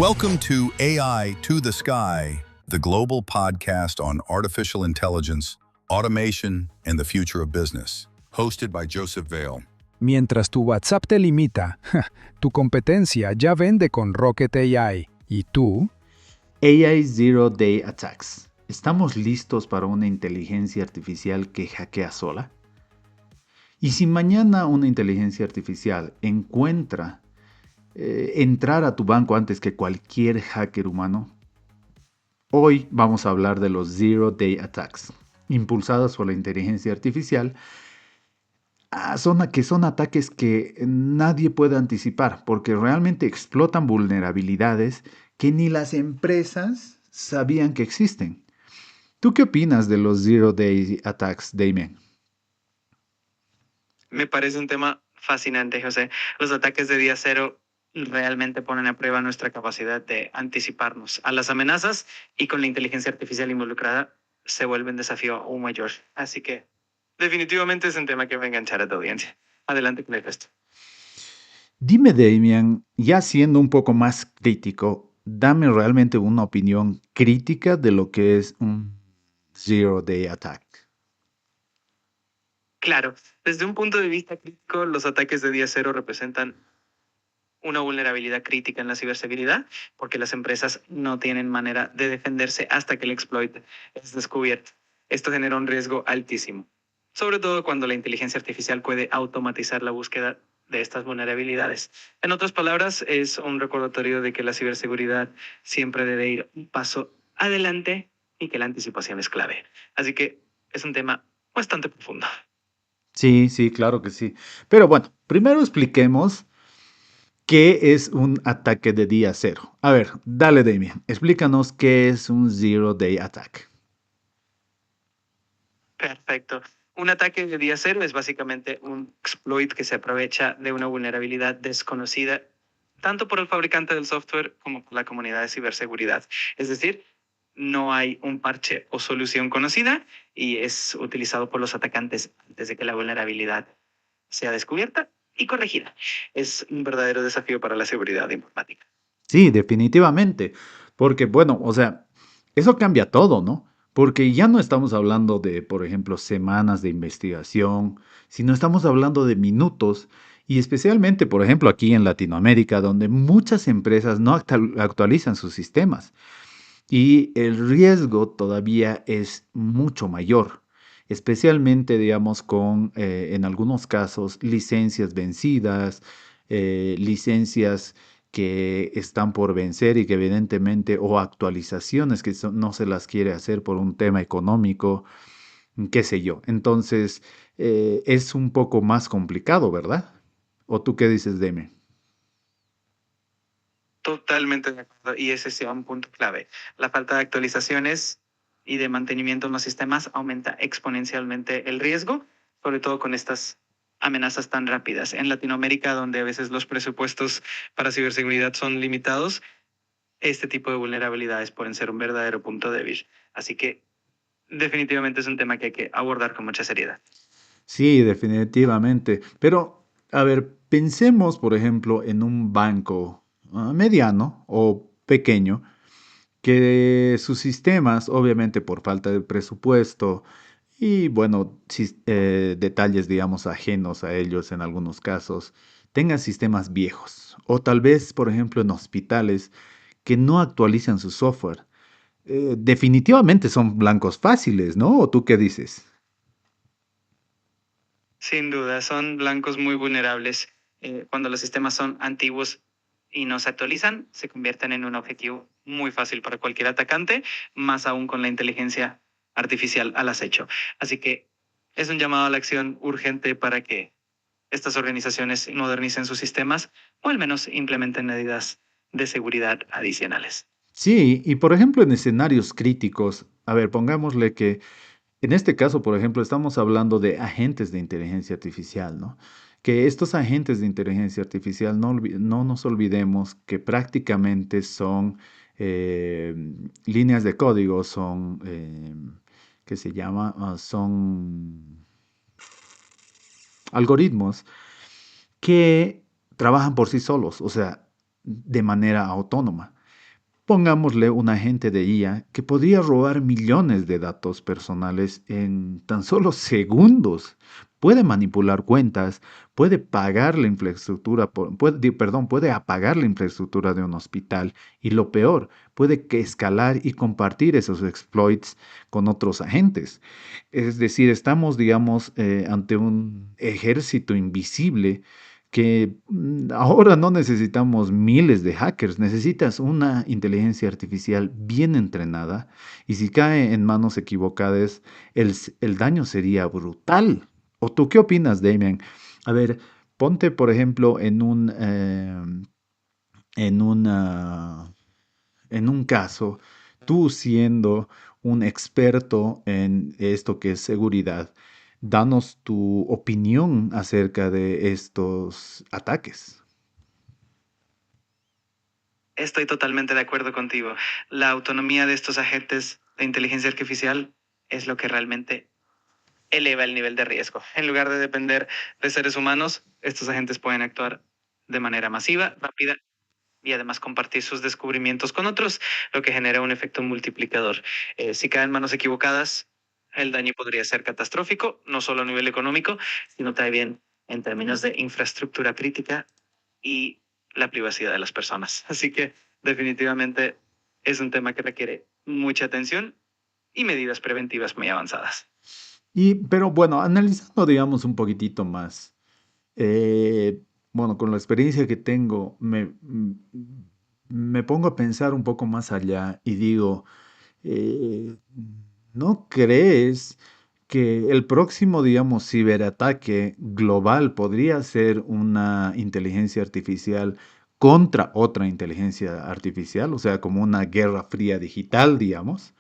Welcome to AI to the Sky, the global podcast on artificial intelligence, automation, and the future of business. Hosted by Joseph Vale. Mientras tu WhatsApp te limita, tu competencia ya vende con Rocket AI. ¿Y tú? AI Zero Day Attacks. ¿Estamos listos para una inteligencia artificial que hackea sola? ¿Y si mañana una inteligencia artificial encuentra entrar a tu banco antes que cualquier hacker humano? Hoy vamos a hablar de los Zero Day Attacks, impulsados por la inteligencia artificial. Son ataques que nadie puede anticipar porque realmente explotan vulnerabilidades que ni las empresas sabían que existen. ¿Tú qué opinas de los Zero Day Attacks, Damien? Me parece un tema fascinante, José. Los ataques de día cero realmente ponen a prueba nuestra capacidad de anticiparnos a las amenazas y con la inteligencia artificial involucrada se vuelve un desafío aún mayor. Así que definitivamente es un tema que va a enganchar a tu audiencia. Adelante con el resto. Dime, Damien, ya siendo un poco más crítico, dame realmente una opinión crítica de lo que es un Zero Day Attack. Claro, desde un punto de vista crítico, los ataques de día cero representan una vulnerabilidad crítica en la ciberseguridad porque las empresas no tienen manera de defenderse hasta que el exploit es descubierto. Esto genera un riesgo altísimo, sobre todo cuando la inteligencia artificial puede automatizar la búsqueda de estas vulnerabilidades. En otras palabras, es un recordatorio de que la ciberseguridad siempre debe ir un paso adelante y que la anticipación es clave. Así que es un tema bastante profundo. Sí, claro que sí. Pero bueno, primero expliquemos qué es un ataque de día cero. A ver, dale, Damien, explícanos qué es un Zero Day Attack. Perfecto. Un ataque de día cero es básicamente un exploit que se aprovecha de una vulnerabilidad desconocida tanto por el fabricante del software como por la comunidad de ciberseguridad. Es decir, no hay un parche o solución conocida y es utilizado por los atacantes antes de que la vulnerabilidad sea descubierta y corregida. Es un verdadero desafío para la seguridad informática. Sí, definitivamente. Porque, bueno, o sea, eso cambia todo, ¿no? Porque ya no estamos hablando de, por ejemplo, semanas de investigación, sino estamos hablando de minutos. Y especialmente, por ejemplo, aquí en Latinoamérica, donde muchas empresas no actualizan sus sistemas. Y el riesgo todavía es mucho mayor, especialmente, digamos, con, en algunos casos, licencias vencidas, licencias que están por vencer y que evidentemente, o actualizaciones que no se las quiere hacer por un tema económico, qué sé yo. Entonces, es un poco más complicado, ¿verdad? ¿O tú qué dices, Deme? Totalmente de acuerdo. Y ese es un punto clave. La falta de actualizaciones y de mantenimiento en los sistemas aumenta exponencialmente el riesgo, sobre todo con estas amenazas tan rápidas. En Latinoamérica, donde a veces los presupuestos para ciberseguridad son limitados, este tipo de vulnerabilidades pueden ser un verdadero punto débil. Así que definitivamente es un tema que hay que abordar con mucha seriedad. Sí, definitivamente. Pero, a ver, pensemos, por ejemplo, en un banco mediano o pequeño, que sus sistemas, obviamente por falta de presupuesto y, bueno, detalles, digamos, ajenos a ellos en algunos casos, tengan sistemas viejos. O tal vez, por ejemplo, en hospitales que no actualizan su software. Definitivamente son blancos fáciles, ¿no? ¿O tú qué dices? Sin duda, son blancos muy vulnerables. Cuando los sistemas son antiguos y no se actualizan, se convierten en un objetivo muy fácil para cualquier atacante, más aún con la inteligencia artificial al acecho. Así que es un llamado a la acción urgente para que estas organizaciones modernicen sus sistemas o al menos implementen medidas de seguridad adicionales. Sí, y por ejemplo en escenarios críticos, a ver, pongámosle que en este caso, por ejemplo, estamos hablando de agentes de inteligencia artificial, ¿no? Que estos agentes de inteligencia artificial no nos olvidemos que prácticamente son eh, líneas de código, son, ¿qué se llama? Son algoritmos que trabajan por sí solos, o sea, de manera autónoma. pongámosle un agente de IA que podría robar millones de datos personales en tan solo segundos. Puede manipular cuentas, puede pagar la infraestructura, puede apagar la infraestructura de un hospital y lo peor, puede que escalar y compartir esos exploits con otros agentes. Es decir, estamos, digamos, ante un ejército invisible que ahora no necesitamos miles de hackers, necesitas una inteligencia artificial bien entrenada y si cae en manos equivocadas, el daño sería brutal. ¿O tú qué opinas, Damian? A ver, ponte, por ejemplo, en una, en un caso, tú siendo un experto en esto que es seguridad, danos tu opinión acerca de estos ataques. Estoy totalmente de acuerdo contigo. La autonomía de estos agentes de inteligencia artificial es lo que realmente eleva el nivel de riesgo. En lugar de depender de seres humanos, estos agentes pueden actuar de manera masiva, rápida y además compartir sus descubrimientos con otros, lo que genera un efecto multiplicador. Si caen en manos equivocadas, el daño podría ser catastrófico, no solo a nivel económico, sino también en términos de infraestructura crítica y la privacidad de las personas. Así que definitivamente es un tema que requiere mucha atención y medidas preventivas muy avanzadas. Pero bueno, analizando, digamos, un poquitito más, eh, bueno, con la experiencia que tengo, me pongo a pensar un poco más allá y digo, eh, ¿no crees que el próximo, digamos, ciberataque global podría ser una inteligencia artificial contra otra inteligencia artificial? O sea, como una guerra fría digital, digamos.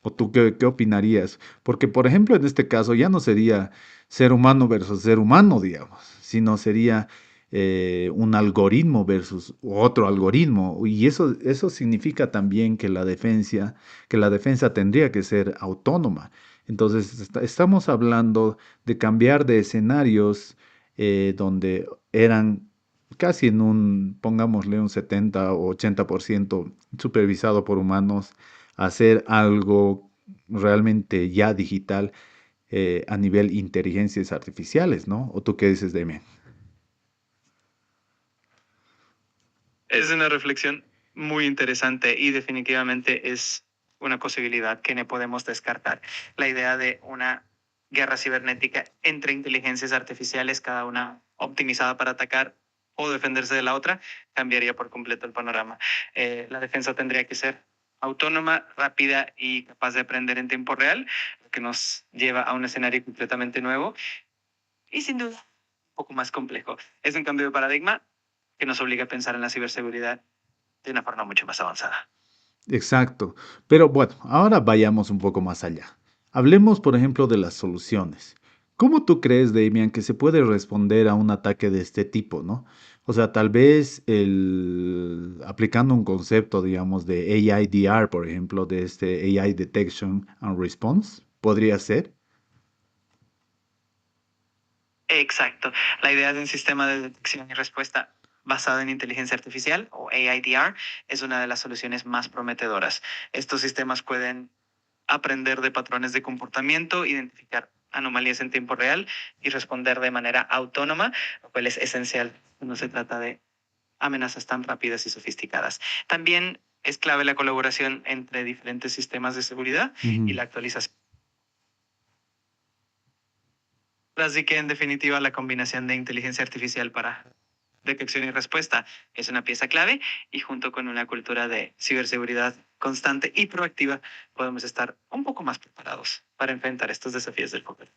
¿O tú qué opinarías? Porque, por ejemplo, en este caso ya no sería ser humano versus ser humano, digamos, sino sería un algoritmo versus otro algoritmo. Y eso significa también que la defensa tendría que ser autónoma. Entonces, estamos hablando de cambiar de escenarios donde eran casi en un, pongámosle un 70 o 80% supervisado por humanos hacer algo realmente ya digital a nivel inteligencias artificiales, ¿no? ¿O tú qué dices, Demian? Es una reflexión muy interesante y definitivamente es una posibilidad que no podemos descartar. La idea de una guerra cibernética entre inteligencias artificiales, cada una optimizada para atacar o defenderse de la otra, cambiaría por completo el panorama. La defensa tendría que ser autónoma, rápida y capaz de aprender en tiempo real, lo que nos lleva a un escenario completamente nuevo y sin duda un poco más complejo. Es un cambio de paradigma que nos obliga a pensar en la ciberseguridad de una forma mucho más avanzada. Exacto. Pero bueno, ahora vayamos un poco más allá. Hablemos, por ejemplo, de las soluciones. ¿Cómo tú crees, Damian, que se puede responder a un ataque de este tipo, ¿no? O sea, tal vez aplicando un concepto, digamos, de AIDR, por ejemplo, de este AI Detection and Response, podría ser. Exacto. La idea de un sistema de detección y respuesta basado en inteligencia artificial o AIDR es una de las soluciones más prometedoras. Estos sistemas pueden aprender de patrones de comportamiento, identificar anomalías en tiempo real y responder de manera autónoma, lo cual es esencial cuando se trata de amenazas tan rápidas y sofisticadas. También es clave la colaboración entre diferentes sistemas de seguridad y Ujú. la actualización. Así que en definitiva la combinación de inteligencia artificial para detección y respuesta es una pieza clave y junto con una cultura de ciberseguridad constante y proactiva podemos estar un poco más preparados para enfrentar estos desafíos del futuro.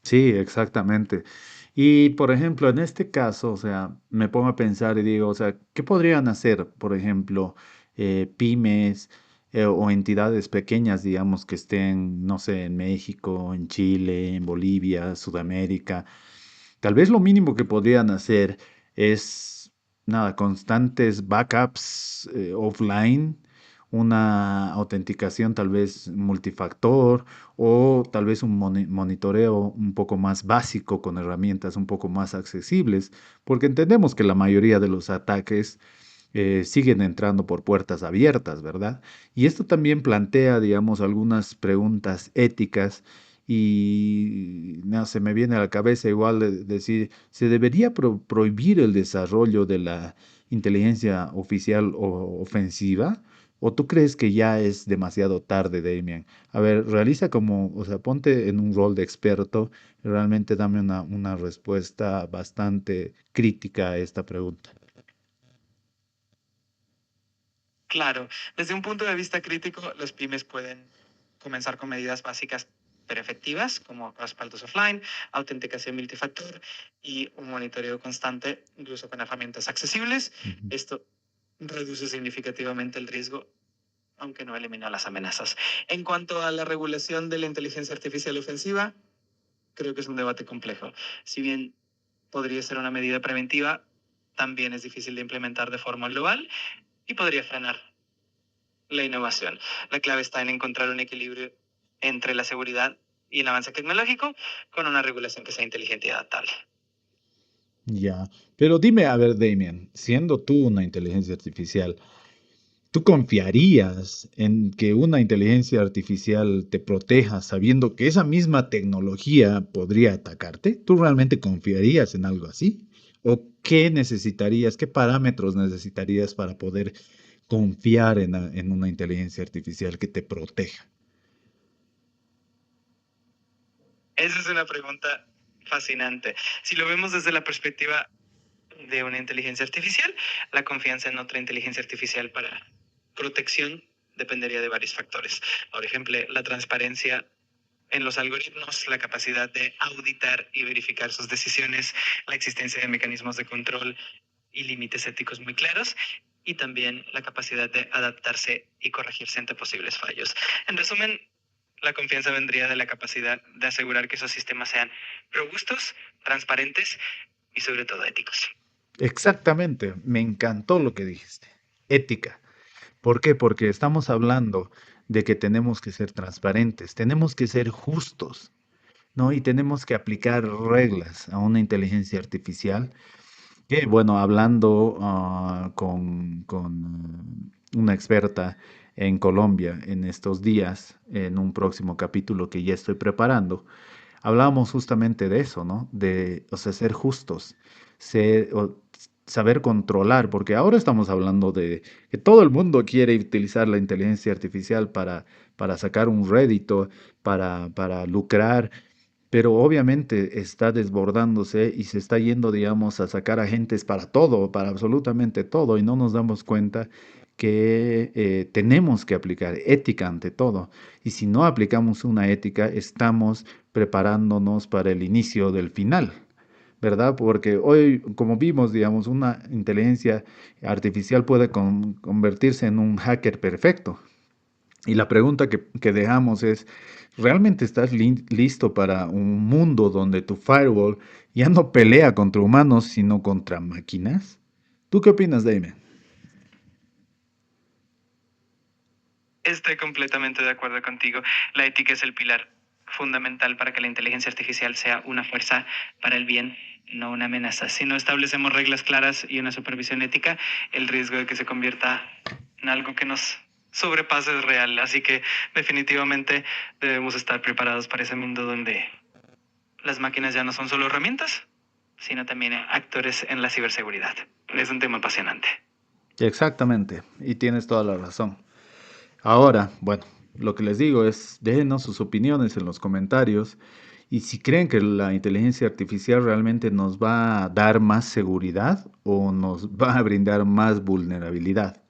Sí, exactamente. Y por ejemplo, en este caso, o sea, me pongo a pensar y digo, o sea, ¿qué podrían hacer, por ejemplo, pymes o entidades pequeñas, digamos, que estén, no sé, en México, en Chile, en Bolivia, Sudamérica? Tal vez lo mínimo que podrían hacer es, nada, constantes backups offline, una autenticación tal vez multifactor o tal vez un monitoreo un poco más básico con herramientas un poco más accesibles, porque entendemos que la mayoría de los ataques siguen entrando por puertas abiertas, ¿verdad? Y esto también plantea, digamos, algunas preguntas éticas y no, se me viene a la cabeza igual de decir, ¿se debería prohibir el desarrollo de la inteligencia oficial o ofensiva? ¿O tú crees que ya es demasiado tarde, Damian? A ver, realiza como, o sea, ponte en un rol de experto y realmente dame una respuesta bastante crítica a esta pregunta. Claro, desde un punto de vista crítico, las pymes pueden comenzar con medidas básicas pero efectivas, como respaldos offline, autenticación multifactor y un monitoreo constante, incluso con herramientas accesibles. Ujú. Esto reduce significativamente el riesgo, aunque no elimina las amenazas. En cuanto a la regulación de la inteligencia artificial ofensiva, creo que es un debate complejo. Si bien podría ser una medida preventiva, también es difícil de implementar de forma global y podría frenar la innovación. La clave está en encontrar un equilibrio entre la seguridad y el avance tecnológico con una regulación que sea inteligente y adaptable. Ya, pero dime, a ver, Damien, siendo tú una inteligencia artificial, ¿tú confiarías en que una inteligencia artificial te proteja sabiendo que esa misma tecnología podría atacarte? ¿Tú realmente confiarías en algo así? ¿O qué necesitarías, qué parámetros necesitarías para poder confiar en una inteligencia artificial que te proteja? Esa es una pregunta fascinante. Si lo vemos desde la perspectiva de una inteligencia artificial, la confianza en otra inteligencia artificial para protección dependería de varios factores. Por ejemplo, la transparencia en los algoritmos, la capacidad de auditar y verificar sus decisiones, la existencia de mecanismos de control y límites éticos muy claros, y también la capacidad de adaptarse y corregirse ante posibles fallos. En resumen, la confianza vendría de la capacidad de asegurar que esos sistemas sean robustos, transparentes y sobre todo éticos. Exactamente, me encantó lo que dijiste. Ética. ¿Por qué? Porque estamos hablando de que tenemos que ser transparentes, tenemos que ser justos, ¿no? Y tenemos que aplicar reglas a una inteligencia artificial que, bueno, hablando con una experta en Colombia en estos días, en un próximo capítulo que ya estoy preparando, hablábamos justamente de eso, ¿no? De, o sea, ser justos, saber controlar, porque ahora estamos hablando de que todo el mundo quiere utilizar la inteligencia artificial para sacar un rédito, para lucrar, pero obviamente está desbordándose y se está yendo, digamos, a sacar agentes para todo, para absolutamente todo, y no nos damos cuenta que tenemos que aplicar ética ante todo. Y si no aplicamos una ética, estamos preparándonos para el inicio del final, ¿verdad? Porque hoy, como vimos, digamos, una inteligencia artificial puede convertirse en un hacker perfecto. Y la pregunta que dejamos es, ¿realmente estás listo para un mundo donde tu firewall ya no pelea contra humanos, sino contra máquinas? ¿Tú qué opinas, Damien? Estoy completamente de acuerdo contigo. La ética es el pilar fundamental para que la inteligencia artificial sea una fuerza para el bien, no una amenaza. Si no establecemos reglas claras y una supervisión ética, el riesgo de que se convierta en algo que nos sobrepase es real. Así que definitivamente debemos estar preparados para ese mundo donde las máquinas ya no son solo herramientas, sino también actores en la ciberseguridad. Es un tema apasionante. Exactamente, y tienes toda la razón. Ahora, bueno, lo que les digo es, déjenos sus opiniones en los comentarios y si creen que la inteligencia artificial realmente nos va a dar más seguridad o nos va a brindar más vulnerabilidad.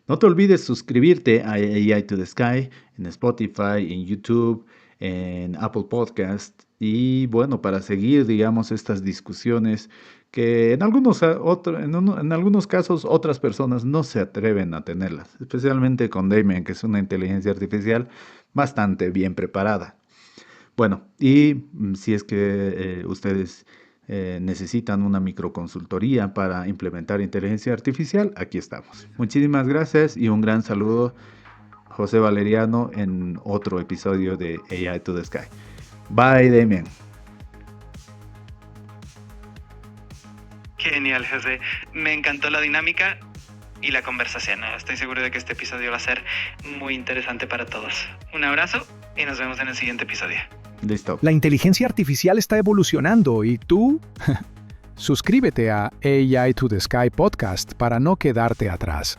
No te olvides suscribirte a AI to the Sky en Spotify, en YouTube, en Apple Podcast y bueno, para seguir, digamos, estas discusiones que en algunos casos otras personas no se atreven a tenerlas, especialmente con Damien, que es una inteligencia artificial bastante bien preparada. Bueno, y si es que ustedes necesitan una microconsultoría para implementar inteligencia artificial, aquí estamos. Muchísimas gracias y un gran saludo, José Valeriano, en otro episodio de AI to the Sky. Bye, Damien. Genial, José. Me encantó la dinámica y la conversación. Estoy seguro de que este episodio va a ser muy interesante para todos. Un abrazo y nos vemos en el siguiente episodio. Listo. La inteligencia artificial está evolucionando y tú... Suscríbete a AI to the Sky Podcast para no quedarte atrás.